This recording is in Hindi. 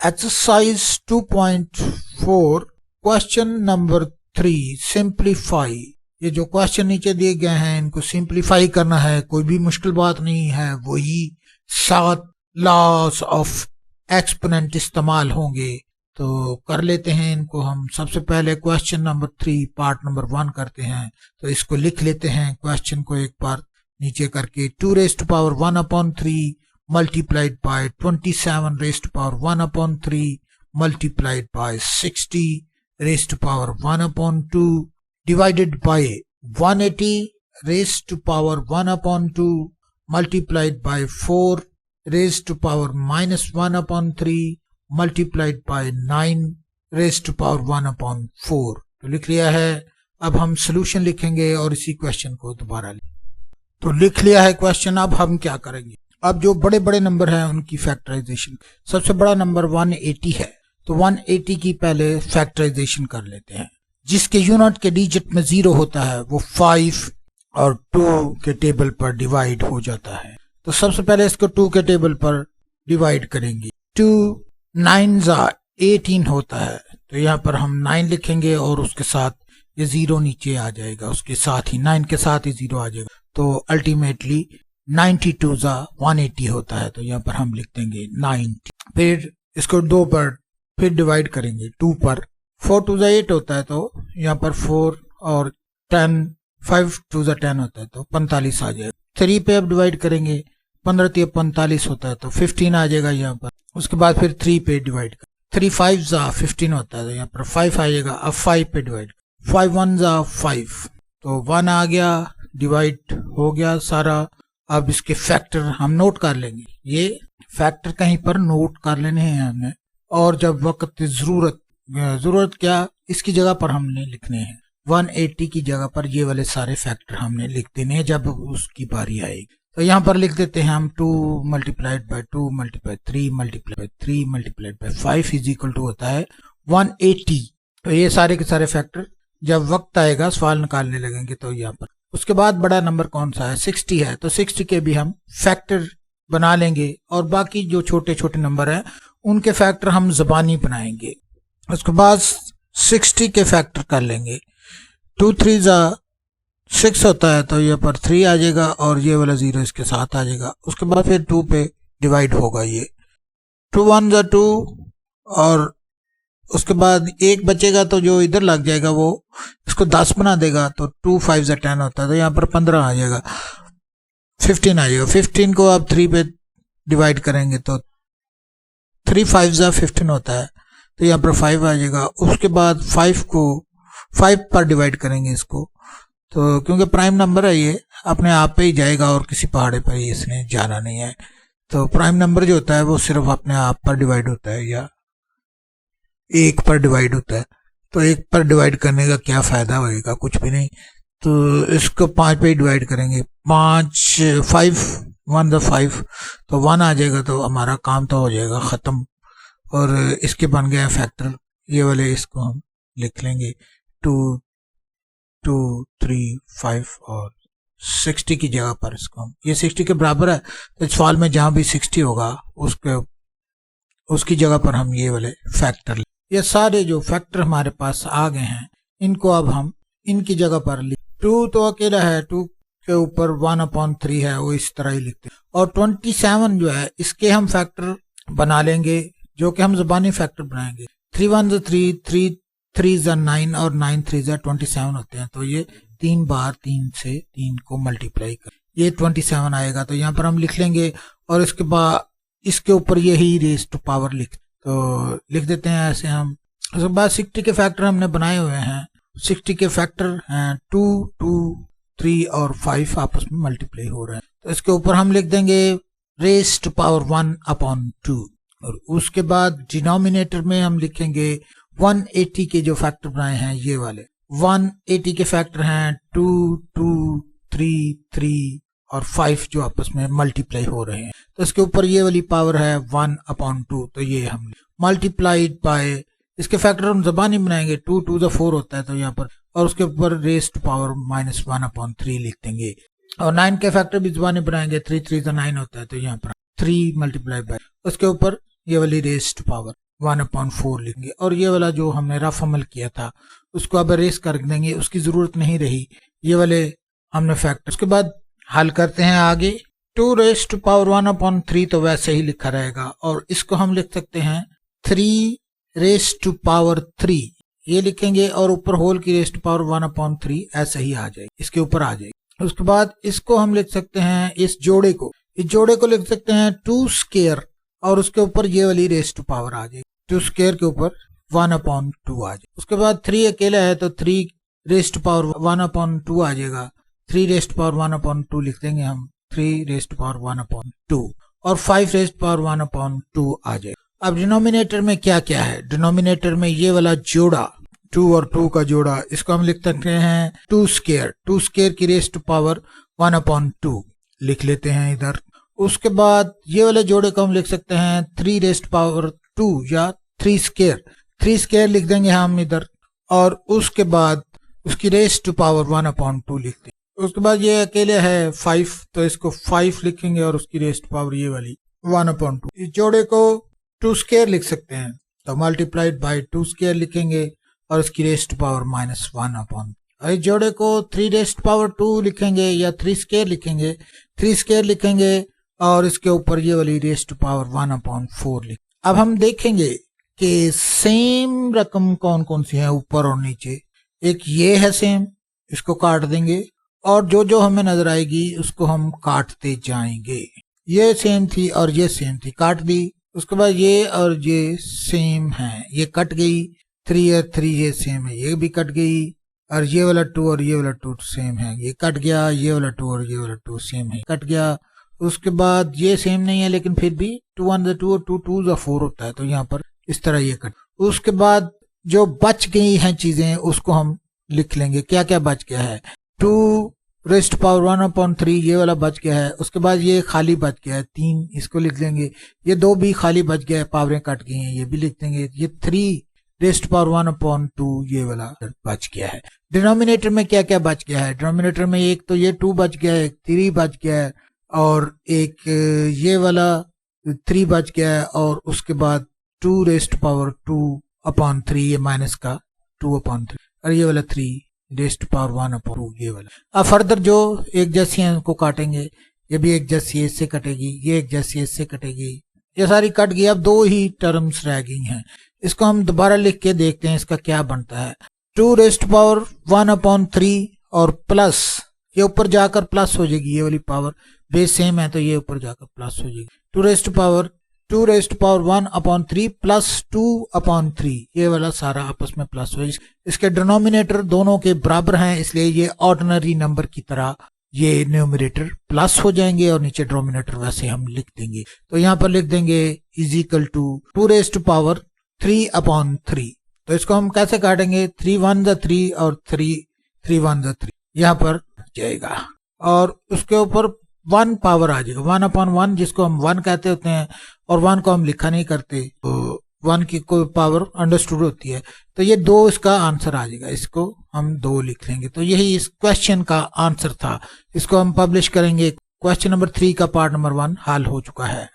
Exercise 2.4 question number 3 simplify. ये जो क्वेश्चन नीचे दिए गए हैं इनको सिंप्लीफाई करना है, कोई भी मुश्किल बात नहीं है। वही 7 लॉस ऑफ एक्सपोनेंट इस्तेमाल होंगे, तो कर लेते हैं इनको हम। सबसे पहले क्वेश्चन नंबर 3 पार्ट नंबर 1 करते हैं, तो इसको लिख लेते हैं क्वेश्चन को एक बार नीचे करके। 2 raised to power 1/3 multiplied by 27 raised to power 1/3 multiplied by 60 raised to power 1/2 divided by 180 raised to power 1/2 multiplied by 4 raised to power -1/3 multiplied by 9 raised to power 1/4। तो लिख लिया है। अब हम सोल्यूशन लिखेंगे और इसी क्वेश्चन को दोबारा तो लिख लिया है क्वेश्चन। अब हम क्या करेंगे, अब जो बड़े बड़े नंबर हैं उनकी फैक्टराइजेशन। सबसे बड़ा नंबर 180 है, तो 180 की पहले फैक्टराइजेशन कर लेते हैं। जिसके यूनिट के डिजिट में 0 होता है वो 5 और 2 के टेबल पर डिवाइड हो जाता है। तो सबसे पहले इसको 2 के टेबल पर डिवाइड करेंगे। 2 9s 18 होता है, तो यहाँ पर हम 9 लिखेंगे और उसके साथ ये 0 नीचे आ जाएगा, उसके साथ ही 9 के साथ ही 0 आ जाएगा। तो अल्टीमेटली 92s 180 होता है, तो यहाँ पर हम लिख देंगे 90। फिर इसको 2 पर फिर डिवाइड करेंगे 2 पर। 4 2s 8 होता है, तो यहाँ पर 4 और 10 5 2s 10 होता है, तो 45 आ जाएगा। 3 पे अब डिवाइड करेंगे, 15 3 45 होता है, तो 15 आ जाएगा यहाँ पर। उसके बाद फिर 3 पे डिवाइड कर 3 5s 15 होता है, तो यहाँ पर 5 आएगा। अब 5 पे डिवाइड 5 1s 5, तो 1 आ गया, डिवाइड हो गया सारा। अब इसके फैक्टर हम नोट कर लेंगे, ये फैक्टर कहीं पर नोट कर लेने हैं हमने, और जब वक्त जरूरत क्या इसकी जगह पर हमने लिखने हैं। 180 की जगह पर ये वाले सारे फैक्टर हमने लिख देने हैं जब उसकी बारी आएगी। तो यहाँ पर लिख देते हैं हम 2 multiplied by 2 multiplied by 3 multiplied by 3 multiplied by 5 is equal to होता है 180। तो ये सारे के सारे फैक्टर जब वक्त आएगा सवाल निकालने लगेंगे तो यहाँ पर। उसके बाद बड़ा नंबर कौन सा है, 60 है, तो 60 के भी हम फैक्टर बना लेंगे, और बाकी जो छोटे छोटे नंबर हैं उनके फैक्टर हम ज़बानी बनाएंगे। उसके बाद 60 के फैक्टर कर लेंगे। 2 3s 6 होता है, तो यहाँ पर 3 आ जाएगा और ये वाला 0 इसके साथ आ जाएगा। उसके बाद फिर 2 पे डिवाइड होगा, ये 2 1s 2, और उसके बाद 1 बचेगा तो जो इधर लग जाएगा वो इसको 10 बना देगा, तो 2 5s 10 होता है, तो यहाँ पर 15 आ जाएगा, 15 आ जाएगा। 15 को आप 3 पे डिवाइड करेंगे तो 3 5s 15 होता है, तो यहाँ पर 5 आ जाएगा। उसके बाद 5 को 5 पर डिवाइड करेंगे इसको, तो क्योंकि प्राइम नंबर है ये अपने आप पे ही जाएगा और किसी पहाड़े पर ही इसने जाना नहीं है। तो प्राइम नंबर जो होता है वो सिर्फ अपने आप पर डिवाइड होता है या 1 पर डिवाइड होता है। तो 1 पर डिवाइड करने का क्या फायदा होएगा, कुछ भी नहीं। तो इसको 5 पे डिवाइड करेंगे, 5 5 1 5, तो 1 आ जाएगा, तो हमारा काम तो हो जाएगा ख़त्म। और इसके बन गए फैक्टर ये वाले, इसको हम लिख लेंगे 2 2 3 5 और 60 की जगह पर इसको हम, ये 60 के बराबर है, तो इस सवाल में जहां भी 60 होगा उसकी जगह पर हम ये वाले फैक्टर, ये सारे जो फैक्टर हमारे पास आ गए हैं इनको अब हम इनकी जगह पर लिख। 2 तो अकेला है, 2 के ऊपर 1/3 है, वो इस तरह ही लिखते हैं। और 27 जो है इसके हम फैक्टर बना लेंगे, जो कि हम ज़बानी फैक्टर बनाएंगे। 3 1s 3 3 3s 9 और 9 3s 27 होते हैं, तो ये 3 बार 3 से 3 को मल्टीप्लाई कर ये 27 आएगा, तो यहाँ पर हम लिख लेंगे। और इसके बाद इसके ऊपर यही रेज़ टू पावर लिख देते हैं ऐसे हम। उसके बाद 60 के फैक्टर हमने बनाए हुए हैं। 60 के फैक्टर हैं 2 2 3 और 5 आपस में मल्टीप्लाई हो रहे हैं, तो इसके ऊपर हम लिख देंगे रेज़ टू पावर 1/2। और उसके बाद डिनोमिनेटर में हम लिखेंगे 180 के जो फैक्टर बनाए हैं ये वाले 180 के फैक्टर हैं 2 2 3 3 और 5 जो आपस में मल्टीप्लाई हो रहे हैं, तो इसके ऊपर ये वाली पावर है 1/2, तो ये हम मल्टीप्लाइड बाय इसके फैक्टर हम ज़बानी बनाएंगे। 2 2s 4 होता है, तो यहाँ पर, और उसके ऊपर रेज़ टू पावर -1/3 लिख देंगे। और 9 के फैक्टर भी ज़बानी बनाएंगे, 3 3s 9 होता है, तो यहाँ पर 3 मल्टीप्लाई बाय उसके ऊपर ये वाली रेज़ टू पावर 1/4 लिखेंगे। और ये वाला जो हमने रफ अमल किया था उसको अब अरेज कर देंगे, उसकी जरूरत नहीं रही, ये वाले हमने फैक्टर। उसके बाद हल करते हैं आगे। 2⁻1/3 तो वैसे ही लिखा रहेगा, और इसको हम लिख सकते हैं 3⁻3 ये लिखेंगे, और ऊपर होल की रेस्ट पावर 1/3 ऐसे ही आ जाएगी, इसके ऊपर आ जाएगी। उसके बाद इसको हम लिख सकते हैं, इस जोड़े को लिख सकते हैं 2 और उसके ऊपर ये वाली रेस्ट पावर आ जाएगी, 2 के ऊपर 1/2 आ जाएगा। उसके बाद 3 अकेला है तो 3⁻1/2 आ जाएगा, 3⁻1/2 लिख देंगे हम, 3⁻1/2, और 5⁻1/2 आ जाएगा। अब डिनोमिनेटर में क्या क्या है? डिनोमिनेटर में ये वाला जोड़ा 2 और 2 का जोड़ा, इसको हम लिख सकते हैं 2 की रेस्ट पावर 1/2 लिख लेते हैं इधर। उसके बाद ये वाले जोड़े को हम लिख सकते हैं 3⁻2 या 3 लिख देंगे हम इधर, और उसके बाद उसकी रेस्ट पावर 1/2 लिख देंगे। उसके बाद ये अकेले है 5, तो इसको 5 लिखेंगे और उसकी रेस्ट पावर ये वाली 1/2। इस जोड़े को 2 लिख सकते हैं, तो मल्टीप्लाइड बाय 2 लिखेंगे और उसकी रेस्ट पावर -1/2। और इस जोड़े को 3⁻2 लिखेंगे या 3 लिखेंगे, 3 लिखेंगे और इसके ऊपर ये वाली रेस्ट पावर 1/4 लिखेंगे। अब हम देखेंगे कि सेम रकम कौन कौन सी है ऊपर और नीचे। एक ये है सेम, इसको काट देंगे, और जो जो हमें नजर आएगी उसको हम काटते जाएंगे। ये सेम थी और ये सेम थी, काट दी। उसके बाद ये और ये सेम है, ये कट गई। 3 और 3 ये सेम है, ये भी कट गई। और ये वाला 2 और ये वाला 2 सेम है, ये कट गया। ये वाला 2 और ये वाला 2 सेम है, कट गया। उसके बाद ये सेम नहीं है, लेकिन फिर भी 2 1 2 और 2 2 4 होता है, तो यहाँ पर इस तरह ये कट। उसके बाद जो बच गई हैं चीजें उसको हम लिख लेंगे, क्या क्या बच गया है। 2⁻1/3 ये वाला बच गया है। उसके बाद ये खाली बच गया है 3, इसको लिख लेंगे। ये 2 भी खाली बच गया है, पावरें कट गई हैं, ये भी लिख देंगे। ये 3⁻1/2 ये वाला बच गया है। डिनोमिनेटर में क्या क्या बच गया है? डिनोमिनेटर में एक तो ये 2 बच गया है, एक 3 बच गया है, और एक ये वाला 3 बच गया है, और उसके बाद 2⁻2/3 ये माइनस का 2/3, और ये वाला 3⁻1/2 ये वाला। अब फर्दर जो एक जैसी है उनको काटेंगे, ये भी एक जैसी इससे कटेगी, ये एक जैसी इससे कटेगी, ये सारी कट गई। अब 2 ही टर्म्स रह गई हैं, इसको हम दोबारा लिख के देखते हैं इसका क्या बनता है। 2⁻1/3 और प्लस, ये ऊपर जाकर प्लस हो जाएगी, ये वाली पावर बेस सेम है तो ये ऊपर जाकर प्लस हो जाएगी। 2⁻1/3 प्लस 2/3 ये वाला सारा आपस में प्लस हो जाएगी। इसके डिनोमिनेटर दोनों के बराबर हैं, इसलिए ये ऑर्डिनरी नंबर की तरह ये न्यूमरेटर प्लस हो जाएंगे और नीचे डिनोमिनेटर वैसे हम लिख देंगे। तो यहाँ पर लिख देंगे इजिकल टू 2⁻3/3। तो इसको हम कैसे काटेंगे? 3 1 3 और 3 1 3 यहाँ पर जाएगा, और उसके ऊपर 1 पावर आ जाएगा, 1/1 जिसको हम 1 कहते होते हैं, और 1 को हम लिखा नहीं करते, तो 1 की कोई पावर अंडरस्टूड होती है, तो ये 2 इसका आंसर आ जाएगा, इसको हम 2 लिख लेंगे। तो यही इस क्वेश्चन का आंसर था, इसको हम पब्लिश करेंगे। क्वेश्चन नंबर 3 का पार्ट नंबर 1 हल हो चुका है।